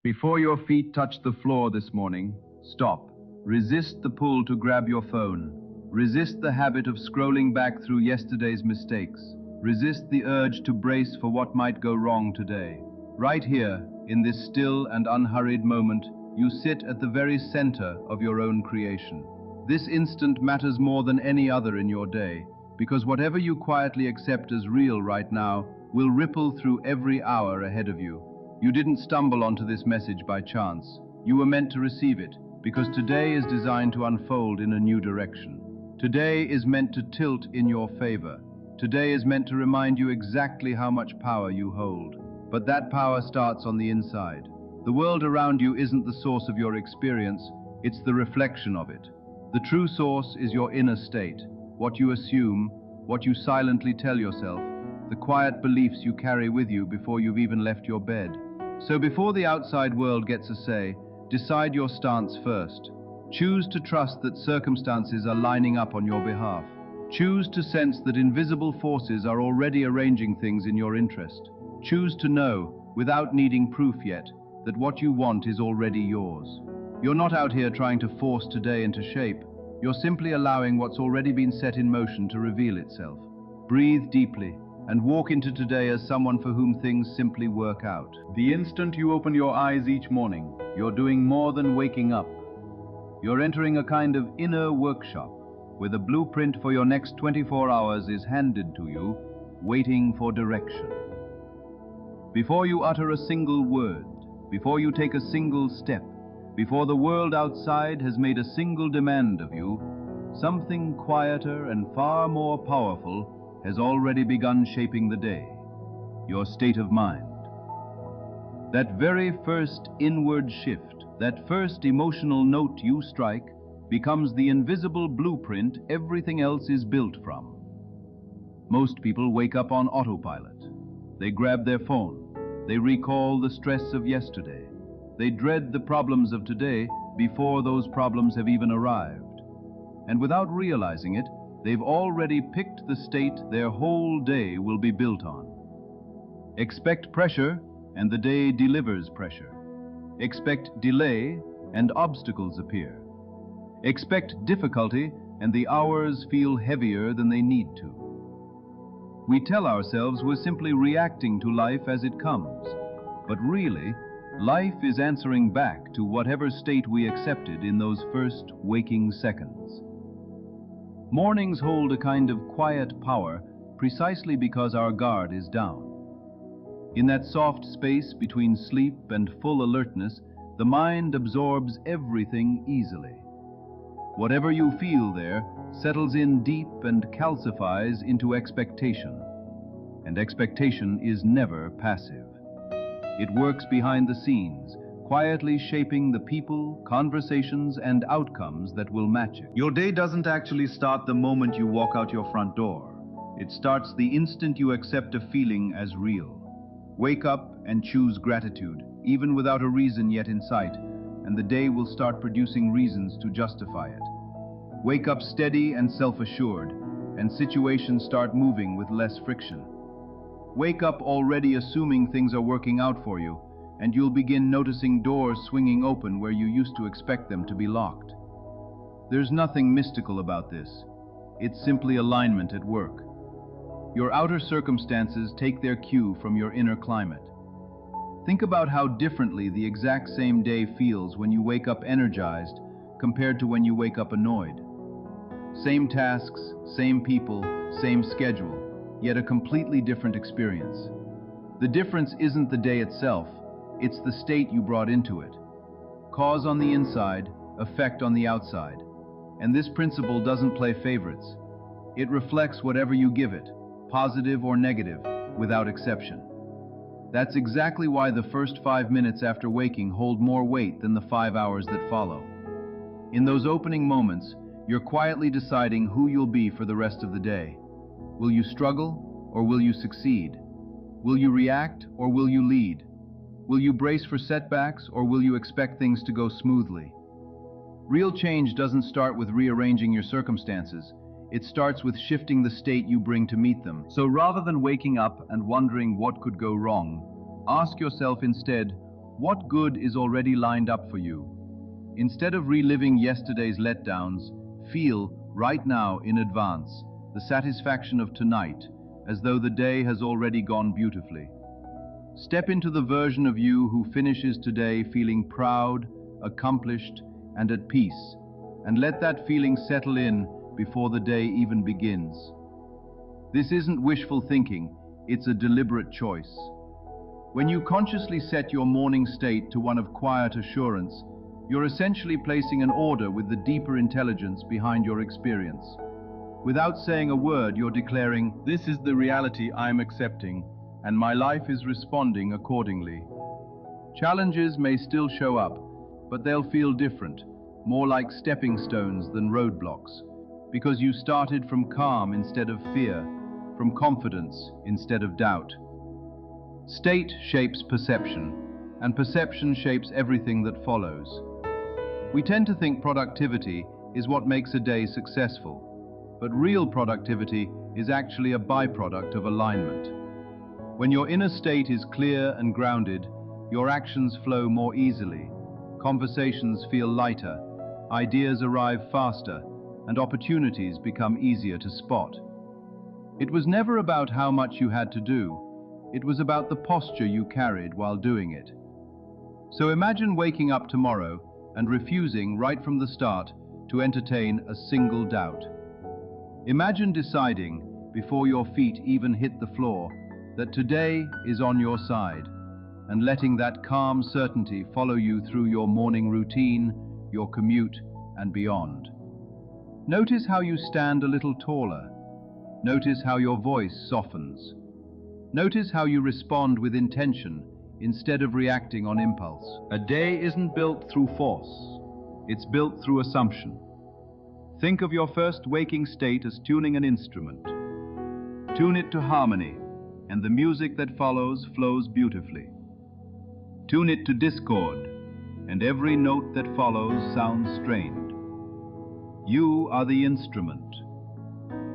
Before your feet touch the floor this morning, stop. Resist the pull to grab your phone. Resist the habit of scrolling back through yesterday's mistakes. Resist the urge to brace for what might go wrong today. Right here, in this still and unhurried moment, you sit at the very center of your own creation. This instant matters more than any other in your day, because whatever you quietly accept as real right now will ripple through every hour ahead of you. You didn't stumble onto this message by chance. You were meant to receive it, because today is designed to unfold in a new direction. Today is meant to tilt in your favor. Today is meant to remind you exactly how much power you hold. But that power starts on the inside. The world around you isn't the source of your experience, it's the reflection of it. The true source is your inner state, what you assume, what you silently tell yourself, the quiet beliefs you carry with you before you've even left your bed. So before the outside world gets a say, decide your stance first. Choose to trust that circumstances are lining up on your behalf. Choose to sense that invisible forces are already arranging things in your interest. Choose to know, without needing proof yet, that what you want is already yours. You're not out here trying to force today into shape. You're simply allowing what's already been set in motion to reveal itself. Breathe deeply and walk into today as someone for whom things simply work out. The instant you open your eyes each morning, you're doing more than waking up. You're entering a kind of inner workshop, where the blueprint for your next 24 hours is handed to you, waiting for direction. Before you utter a single word, before you take a single step, before the world outside has made a single demand of you, something quieter and far more powerful has already begun shaping the day, your state of mind. That very first inward shift, that first emotional note you strike, becomes the invisible blueprint everything else is built from. Most people wake up on autopilot. They grab their phone. They recall the stress of yesterday. They dread the problems of today before those problems have even arrived. And without realizing it, they've already picked the state their whole day will be built on. Expect pressure, and the day delivers pressure. Expect delay, and obstacles appear. Expect difficulty, and the hours feel heavier than they need to. We tell ourselves we're simply reacting to life as it comes, but really, life is answering back to whatever state we accepted in those first waking seconds. Mornings hold a kind of quiet power precisely because our guard is down. In that soft space between sleep and full alertness, the mind absorbs everything easily. Whatever you feel there settles in deep and calcifies into expectation. And expectation is never passive. It works behind the scenes, quietly shaping the people, conversations, and outcomes that will match it. Your day doesn't actually start the moment you walk out your front door. It starts the instant you accept a feeling as real. Wake up and choose gratitude, even without a reason yet in sight, and the day will start producing reasons to justify it. Wake up steady and self-assured, and situations start moving with less friction. Wake up already assuming things are working out for you, and you'll begin noticing doors swinging open where you used to expect them to be locked. There's nothing mystical about this. It's simply alignment at work. Your outer circumstances take their cue from your inner climate. Think about how differently the exact same day feels when you wake up energized compared to when you wake up annoyed. Same tasks, same people, same schedule, yet a completely different experience. The difference isn't the day itself, it's the state you brought into it. Cause on the inside, effect on the outside. And this principle doesn't play favorites. It reflects whatever you give it, positive or negative, without exception. That's exactly why the first 5 minutes after waking hold more weight than the 5 hours that follow. In those opening moments, you're quietly deciding who you'll be for the rest of the day. Will you struggle, or will you succeed? Will you react, or will you lead? Will you brace for setbacks, or will you expect things to go smoothly? Real change doesn't start with rearranging your circumstances. It starts with shifting the state you bring to meet them. So rather than waking up and wondering what could go wrong, ask yourself instead, What good is already lined up for you? Instead of reliving yesterday's letdowns, feel, right now in advance, the satisfaction of tonight, as though the day has already gone beautifully. Step into the version of you who finishes today feeling proud, accomplished, and at peace, and let that feeling settle in before the day even begins. This isn't wishful thinking, it's a deliberate choice. When you consciously set your morning state to one of quiet assurance, you're essentially placing an order with the deeper intelligence behind your experience. Without saying a word, you're declaring, "This is the reality I'm accepting, and my life is responding accordingly." Challenges may still show up, but they'll feel different, more like stepping stones than roadblocks, because you started from calm instead of fear, from confidence instead of doubt. State shapes perception, and perception shapes everything that follows. We tend to think productivity is what makes a day successful, but real productivity is actually a byproduct of alignment. When your inner state is clear and grounded, your actions flow more easily, conversations feel lighter, ideas arrive faster, and opportunities become easier to spot. It was never about how much you had to do, it was about the posture you carried while doing it. So imagine waking up tomorrow and refusing right from the start to entertain a single doubt. Imagine deciding, before your feet even hit the floor, that today is on your side, and letting that calm certainty follow you through your morning routine, your commute, and beyond. Notice how you stand a little taller. Notice how your voice softens. Notice how you respond with intention instead of reacting on impulse. A day isn't built through force, it's built through assumption. Think of your first waking state as tuning an instrument. Tune it to harmony, and the music that follows flows beautifully. Tune it to discord, and every note that follows sounds strained. You are the instrument.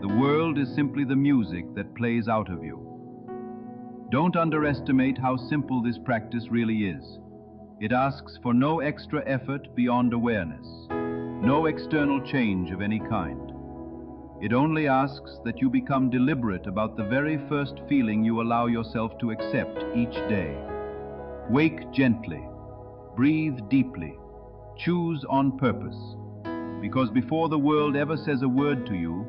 The world is simply the music that plays out of you. Don't underestimate how simple this practice really is. It asks for no extra effort beyond awareness, no external change of any kind. It only asks that you become deliberate about the very first feeling you allow yourself to accept each day. Wake gently, breathe deeply, choose on purpose, because before the world ever says a word to you,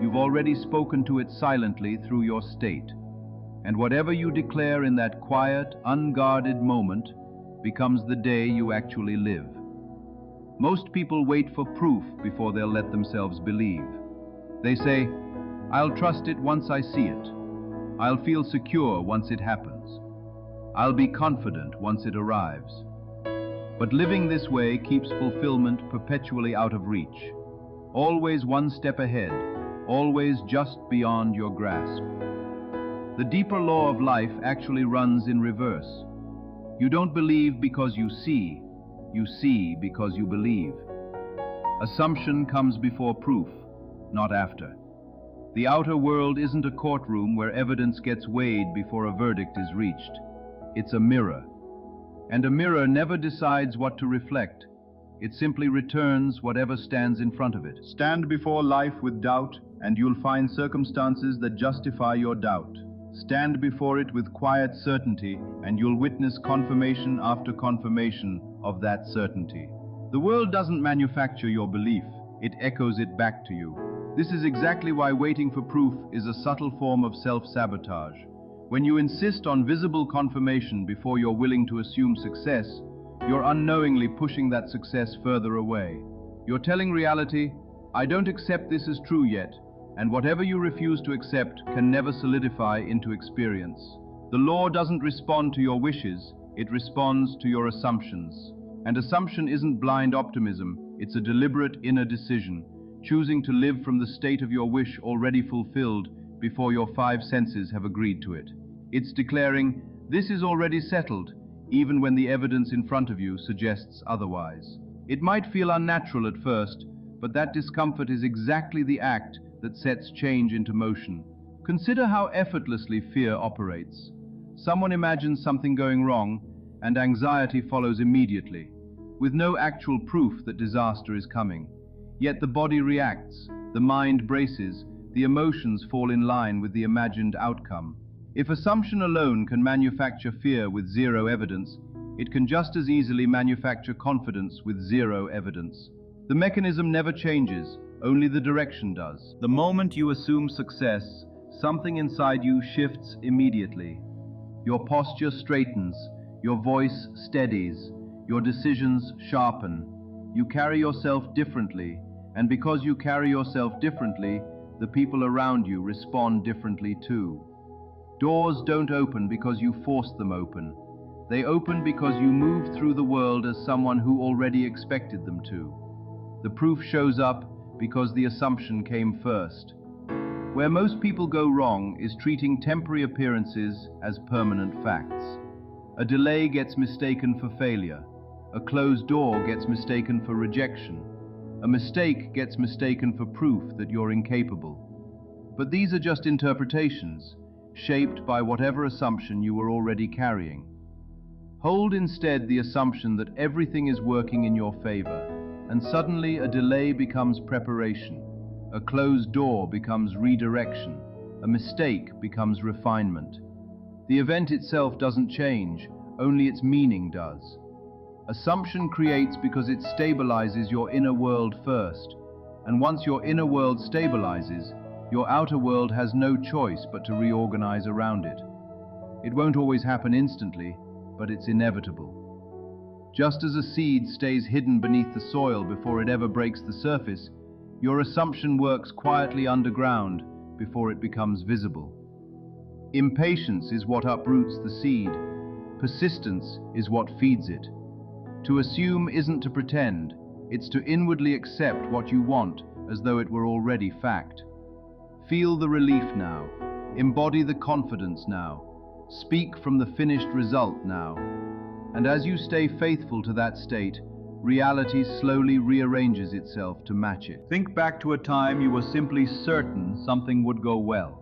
you've already spoken to it silently through your state. And whatever you declare in that quiet, unguarded moment becomes the day you actually live. Most people wait for proof before they'll let themselves believe. They say, "I'll trust it once I see it. I'll feel secure once it happens. I'll be confident once it arrives." But living this way keeps fulfillment perpetually out of reach. Always one step ahead, always just beyond your grasp. The deeper law of life actually runs in reverse. You don't believe because you see because you believe. Assumption comes before proof, not after. The outer world isn't a courtroom where evidence gets weighed before a verdict is reached. It's a mirror. And a mirror never decides what to reflect. It simply returns whatever stands in front of it. Stand before life with doubt, and you'll find circumstances that justify your doubt. Stand before it with quiet certainty, and you'll witness confirmation after confirmation of that certainty. The world doesn't manufacture your belief, it echoes it back to you. This is exactly why waiting for proof is a subtle form of self-sabotage. When you insist on visible confirmation before you're willing to assume success, you're unknowingly pushing that success further away. You're telling reality, "I don't accept this as true yet," and whatever you refuse to accept can never solidify into experience. The law doesn't respond to your wishes, it responds to your assumptions. And assumption isn't blind optimism, it's a deliberate inner decision, choosing to live from the state of your wish already fulfilled before your five senses have agreed to it. It's declaring, "This is already settled," even when the evidence in front of you suggests otherwise. It might feel unnatural at first, but that discomfort is exactly the act that sets change into motion. Consider how effortlessly fear operates. Someone imagines something going wrong, and anxiety follows immediately, with no actual proof that disaster is coming. Yet the body reacts, the mind braces, the emotions fall in line with the imagined outcome. If assumption alone can manufacture fear with zero evidence, it can just as easily manufacture confidence with zero evidence. The mechanism never changes, only the direction does. The moment you assume success, something inside you shifts immediately. Your posture straightens, your voice steadies, your decisions sharpen. You carry yourself differently, and because you carry yourself differently, the people around you respond differently too. Doors don't open because you force them open. They open because you move through the world as someone who already expected them to. The proof shows up because the assumption came first. Where most people go wrong is treating temporary appearances as permanent facts. A delay gets mistaken for failure. A closed door gets mistaken for rejection. A mistake gets mistaken for proof that you're incapable. But these are just interpretations, shaped by whatever assumption you were already carrying. Hold instead the assumption that everything is working in your favor, and suddenly a delay becomes preparation. A closed door becomes redirection. A mistake becomes refinement. The event itself doesn't change, only its meaning does. Assumption creates because it stabilizes your inner world first, and once your inner world stabilizes, your outer world has no choice but to reorganize around it. It won't always happen instantly, but it's inevitable. Just as a seed stays hidden beneath the soil before it ever breaks the surface, your assumption works quietly underground before it becomes visible. Impatience is what uproots the seed. Persistence is what feeds it. To assume isn't to pretend, it's to inwardly accept what you want as though it were already fact. Feel the relief now. Embody the confidence now. Speak from the finished result now. And as you stay faithful to that state, reality slowly rearranges itself to match it. Think back to a time you were simply certain something would go well.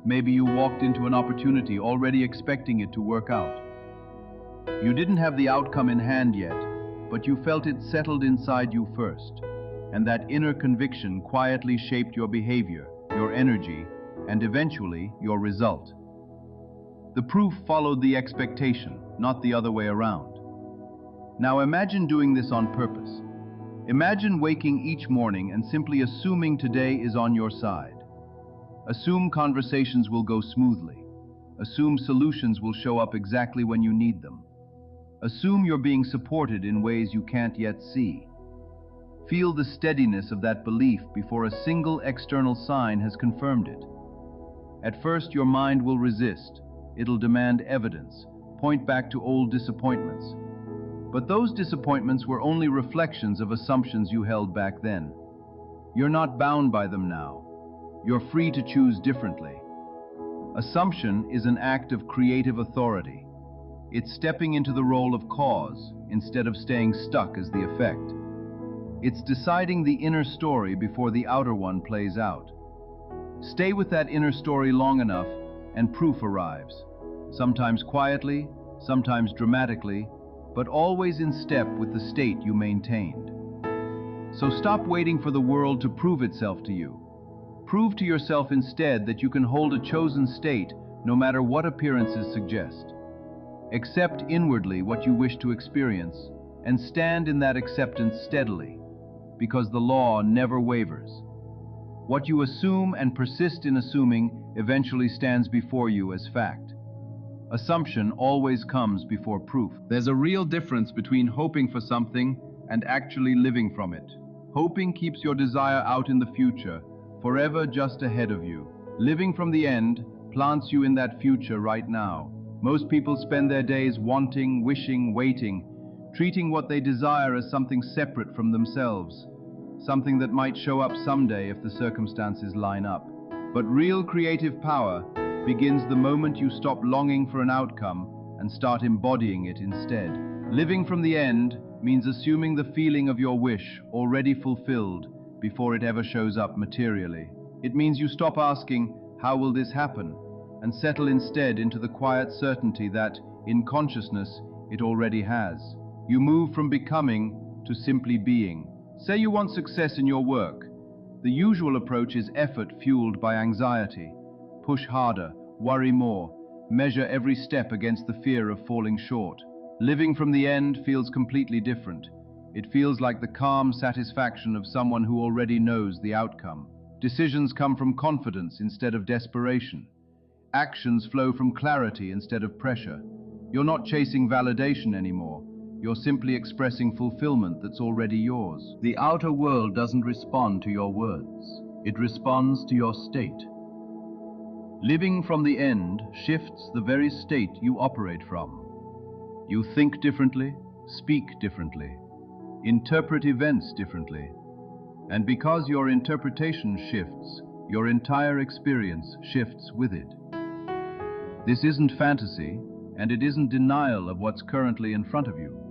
Maybe you walked into an opportunity already expecting it to work out. You didn't have the outcome in hand yet, but you felt it settled inside you first. And that inner conviction quietly shaped your behavior, your energy, and eventually your result. The proof followed the expectation, not the other way around. Now imagine doing this on purpose. Imagine waking each morning and simply assuming today is on your side. Assume conversations will go smoothly. Assume solutions will show up exactly when you need them. Assume you're being supported in ways you can't yet see. Feel the steadiness of that belief before a single external sign has confirmed it. At first, your mind will resist. It'll demand evidence, point back to old disappointments. But those disappointments were only reflections of assumptions you held back then. You're not bound by them now. You're free to choose differently. Assumption is an act of creative authority. It's stepping into the role of cause instead of staying stuck as the effect. It's deciding the inner story before the outer one plays out. Stay with that inner story long enough and proof arrives. Sometimes quietly, sometimes dramatically, but always in step with the state you maintained. So stop waiting for the world to prove itself to you. Prove to yourself instead that you can hold a chosen state no matter what appearances suggest. Accept inwardly what you wish to experience and stand in that acceptance steadily, because the law never wavers. What you assume and persist in assuming eventually stands before you as fact. Assumption always comes before proof. There's a real difference between hoping for something and actually living from it. Hoping keeps your desire out in the future, forever just ahead of you. Living from the end plants you in that future right now. Most people spend their days wanting, wishing, waiting, treating what they desire as something separate from themselves, something that might show up someday if the circumstances line up. But real creative power begins the moment you stop longing for an outcome and start embodying it instead. Living from the end means assuming the feeling of your wish already fulfilled before it ever shows up materially. It means you stop asking, "How will this happen?" and settle instead into the quiet certainty that, In consciousness, it already has. You move from becoming to simply being. Say you want success in your work. The usual approach is effort fueled by anxiety. Push harder, worry more, measure every step against the fear of falling short. Living from the end feels completely different. It feels like the calm satisfaction of someone who already knows the outcome. Decisions come from confidence instead of desperation. Actions flow from clarity instead of pressure. You're not chasing validation anymore. You're simply expressing fulfillment that's already yours. The outer world doesn't respond to your words. It responds to your state. Living from the end shifts the very state you operate from. You think differently, speak differently, interpret events differently. And because your interpretation shifts, your entire experience shifts with it. This isn't fantasy, and it isn't denial of what's currently in front of you.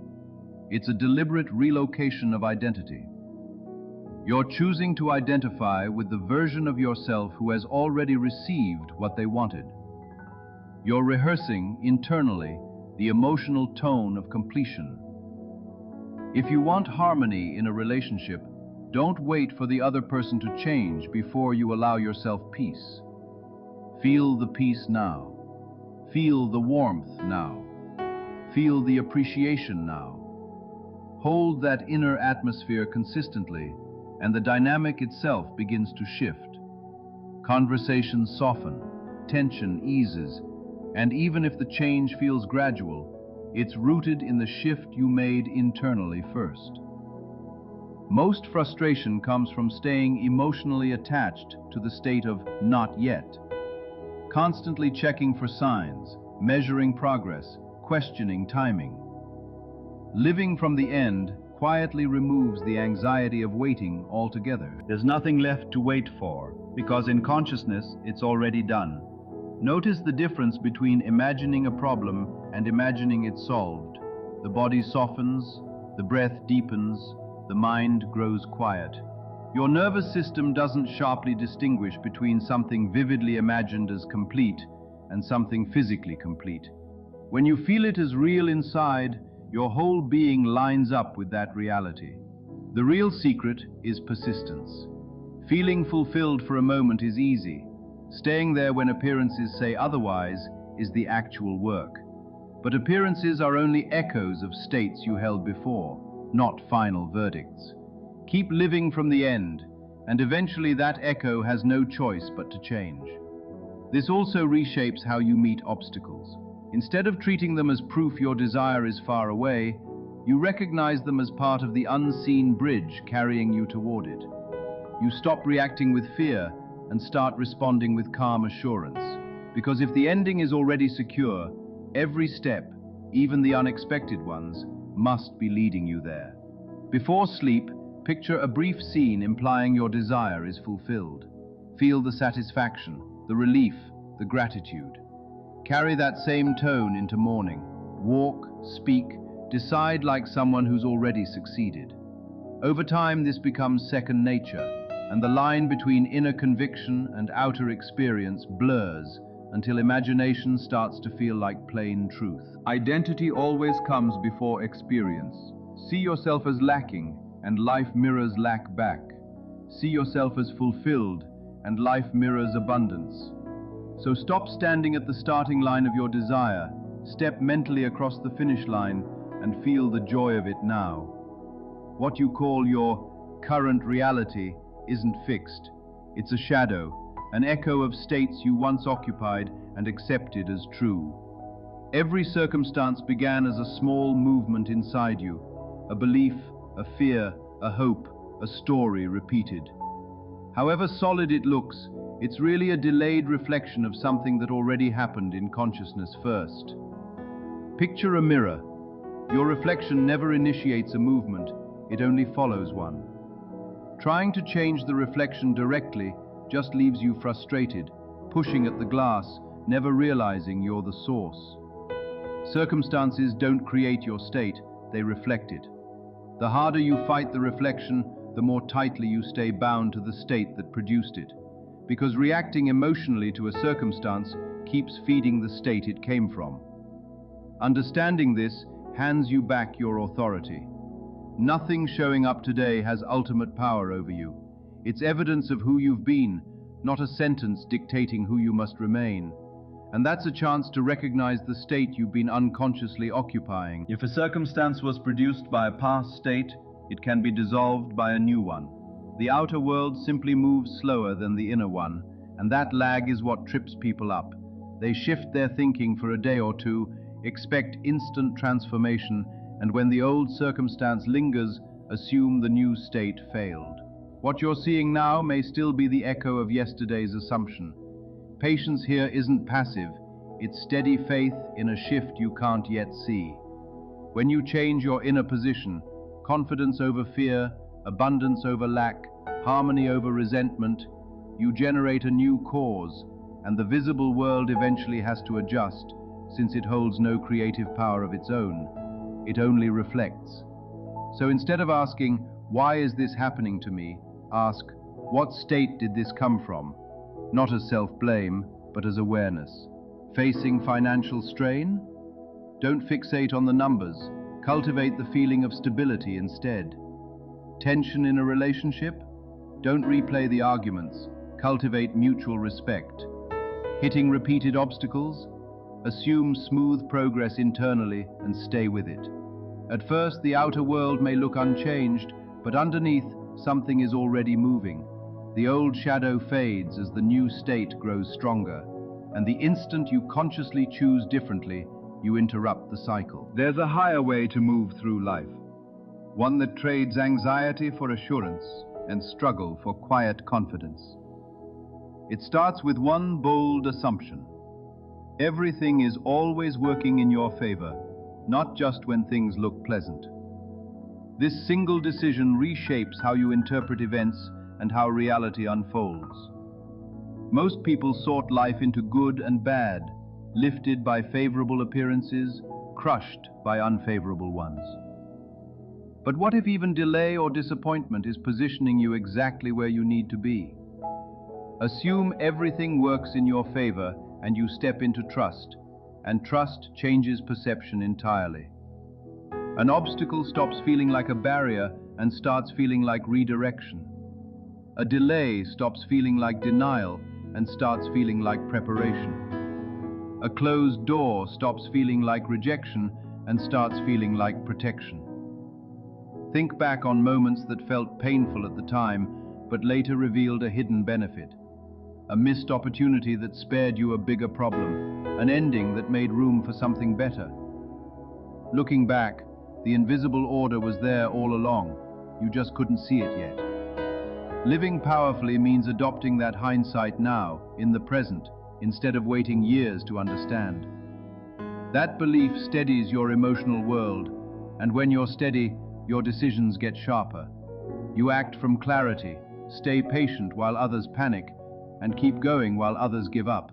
It's a deliberate relocation of identity. You're choosing to identify with the version of yourself who has already received what they wanted. You're rehearsing internally the emotional tone of completion. If you want harmony in a relationship, don't wait for the other person to change before you allow yourself peace. Feel the peace now. Feel the warmth now. Feel the appreciation now. Hold that inner atmosphere consistently, and the dynamic itself begins to shift. Conversations soften, tension eases, and even if the change feels gradual, it's rooted in the shift you made internally first. Most frustration comes from staying emotionally attached to the state of not yet. Constantly checking for signs, measuring progress, questioning timing. Living from the end quietly removes the anxiety of waiting altogether. There's nothing left to wait for, because in consciousness, it's already done. Notice the difference between imagining a problem and imagining it solved. The body softens, the breath deepens, the mind grows quiet. Your nervous system doesn't sharply distinguish between something vividly imagined as complete and something physically complete. When you feel it as real inside, your whole being lines up with that reality. The real secret is persistence. Feeling fulfilled for a moment is easy. Staying there when appearances say otherwise is the actual work. But appearances are only echoes of states you held before, not final verdicts. Keep living from the end, and eventually that echo has no choice but to change. This also reshapes how you meet obstacles. Instead of treating them as proof your desire is far away, you recognize them as part of the unseen bridge carrying you toward it. You stop reacting with fear and start responding with calm assurance. Because if the ending is already secure, every step, even the unexpected ones, must be leading you there. Before sleep, picture a brief scene implying your desire is fulfilled. Feel the satisfaction, the relief, the gratitude. Carry that same tone into morning. Walk, speak, decide like someone who's already succeeded. Over time, this becomes second nature, and the line between inner conviction and outer experience blurs until imagination starts to feel like plain truth. Identity always comes before experience. See yourself as lacking, and life mirrors lack back. See yourself as fulfilled, and life mirrors abundance. So stop standing at the starting line of your desire, step mentally across the finish line, and feel the joy of it now. What you call your current reality isn't fixed. It's a shadow, an echo of states you once occupied and accepted as true. Every circumstance began as a small movement inside you, a belief, a fear, a hope, a story repeated. However solid it looks, it's really a delayed reflection of something that already happened in consciousness first. Picture a mirror. Your reflection never initiates a movement, it only follows one. Trying to change the reflection directly just leaves you frustrated, pushing at the glass, never realizing you're the source. Circumstances don't create your state, they reflect it. The harder you fight the reflection, the more tightly you stay bound to the state that produced it, because reacting emotionally to a circumstance keeps feeding the state it came from. Understanding this hands you back your authority. Nothing showing up today has ultimate power over you. It's evidence of who you've been, not a sentence dictating who you must remain. And that's a chance to recognize the state you've been unconsciously occupying. If a circumstance was produced by a past state, it can be dissolved by a new one. The outer world simply moves slower than the inner one, and that lag is what trips people up. They shift their thinking for a day or two, expect instant transformation, and when the old circumstance lingers, assume the new state failed. What you're seeing now may still be the echo of yesterday's assumption. Patience here isn't passive, it's steady faith in a shift you can't yet see. When you change your inner position, confidence over fear, abundance over lack, harmony over resentment, you generate a new cause, and the visible world eventually has to adjust, since it holds no creative power of its own. It only reflects. So instead of asking, "Why is this happening to me?" ask, "What state did this come from?" Not as self-blame, but as awareness. Facing financial strain? Don't fixate on the numbers. Cultivate the feeling of stability instead. Tension in a relationship? Don't replay the arguments. Cultivate mutual respect. Hitting repeated obstacles? Assume smooth progress internally and stay with it. At first, the outer world may look unchanged, but underneath, something is already moving. The old shadow fades as the new state grows stronger, and the instant you consciously choose differently, you interrupt the cycle. There's a higher way to move through life, one that trades anxiety for assurance and struggle for quiet confidence. It starts with one bold assumption. Everything is always working in your favor, not just when things look pleasant. This single decision reshapes how you interpret events and how reality unfolds. Most people sort life into good and bad, lifted by favorable appearances, crushed by unfavorable ones. But what if even delay or disappointment is positioning you exactly where you need to be? Assume everything works in your favor and you step into trust, and trust changes perception entirely. An obstacle stops feeling like a barrier and starts feeling like redirection. A delay stops feeling like denial and starts feeling like preparation. A closed door stops feeling like rejection and starts feeling like protection. Think back on moments that felt painful at the time, but later revealed a hidden benefit. A missed opportunity that spared you a bigger problem, an ending that made room for something better. Looking back, the invisible order was there all along. You just couldn't see it yet. Living powerfully means adopting that hindsight now, in the present, instead of waiting years to understand. That belief steadies your emotional world, and when you're steady, your decisions get sharper. You act from clarity, stay patient while others panic, and keep going while others give up.